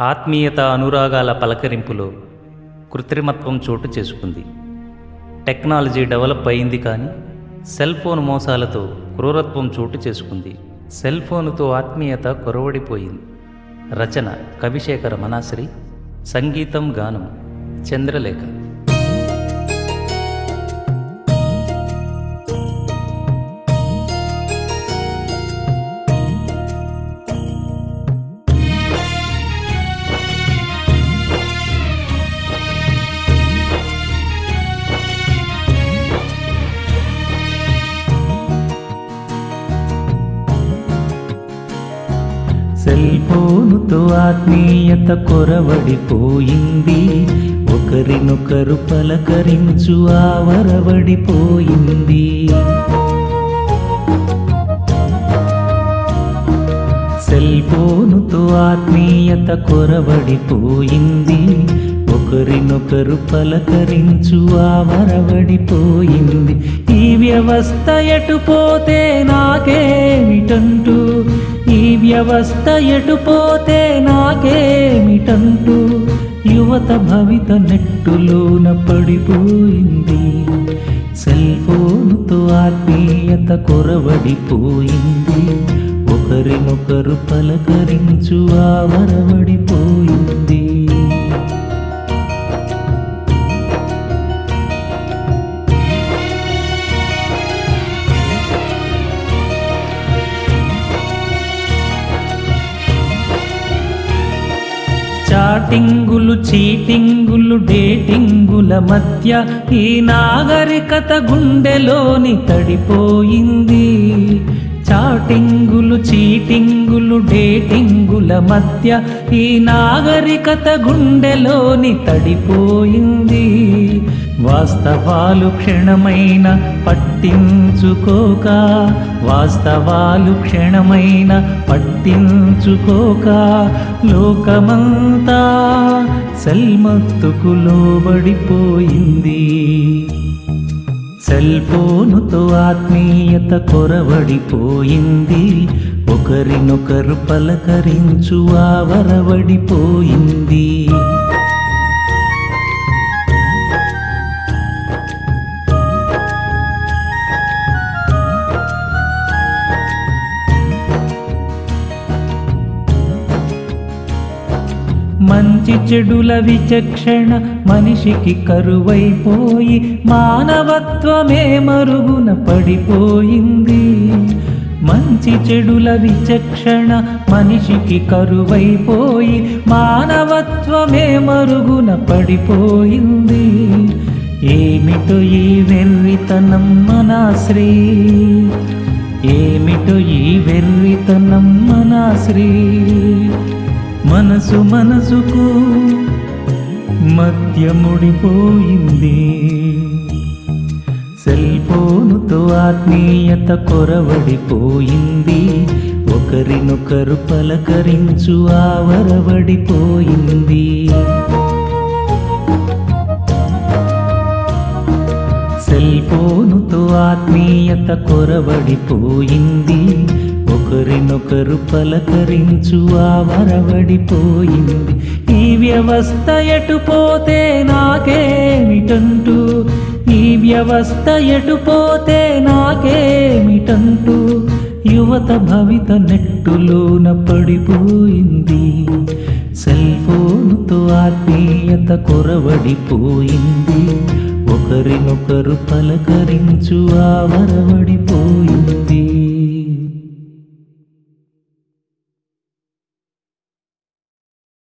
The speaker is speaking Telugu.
ఆత్మీయత అనురాగాల పలకరింపులో కృత్రిమత్వం చోటు చేసుకుంది. టెక్నాలజీ డెవలప్ అయింది, కానీ సెల్ ఫోన్ మోసాలతో క్రూరత్వం చోటు చేసుకుంది. సెల్ ఫోనుతో ఆత్మీయత కొరవడిపోయింది. రచన కవిశేఖర మనాశ్రీ, సంగీతం గానం చంద్రలేఖ. సెల్ ఫోనుతో ఆత్మీయత కొరవడిపోయింది. ఒకరినొకరు పలకరించు ఆవరవడిపోయింది. సెల్ ఫోనుతో ఆత్మీయత కొరవడిపోయింది. ఒకరినొకరు పలకరించు ఆవరవడిపోయింది. ఈ వ్యవస్థ ఎటుపోతే నాకేమిటంటూ, ఈ వ్యవస్థ ఎటుపోతే నాకేమిటంటూ యువత భవిత నెట్టులోన పడిపోయింది. సెల్ ఫోనుతో ఆత్మీయత కొరవడిపోయింది. ఒకరినొకరు పలకరించు ఆవరవడిపోయింది. చాటింగులు, చీటింగులు, డేటింగుల మధ్య ఈ నాగరికత గుండెలోని తడిపోయింది. చాటింగులు, చీటింగులు, డేటింగుల మధ్య ఈ నాగరికత గుండెలోని తడిపోయింది. వాస్తవాలు క్షణమైన పట్టించుకోక, వాస్తవాలు క్షణమైన పట్టించుకోక లోకమంతా సెల్మత్తుకు లోబడిపోయింది. సెల్ ఫోనుతో ఆత్మీయత కొరవడిపోయింది. ఒకరినొకరు పలకరించు ఆవరవడిపోయింది. మంచి చెడుల విచక్షణ మనిషికి కరువైపోయి మానవత్వమే మరుగున పడిపోయింది. మంచి చెడుల విచక్షణ మనిషికి కరువైపోయి మానవత్వమే మరుగున పడిపోయింది. ఏమిటో ఈ వెర్రితనం మనాశ్రీ, ఏమిటో ఈ వెర్రితనం మనాశ్రీ. మనసు మనసుకు మధ్య ముడిపోయింది. సెల్ ఫోనుతో ఆత్మీయత కొరవడిపోయింది. ఒకరినొకరు పలకరించు ఆవరవడిపోయింది. సెల్ ఫోనుతో ఆత్మీయత కొరవడిపోయింది. ఒకరినొకరు పలకరించు ఆవరవడిపోయింది. ఈ వ్యవస్థ ఎటుపోతే నాకేమిటంటూ, ఈ వ్యవస్థ ఎటుపోతే నాకేమిటంటూ యువత భవిత నెట్టులోన పడిపోయింది. సెల్ ఫోనుతో ఆత్మీయత కొరవడిపోయింది. ఒకరినొకరు పలకరించు ఆవరవడిపోయింది.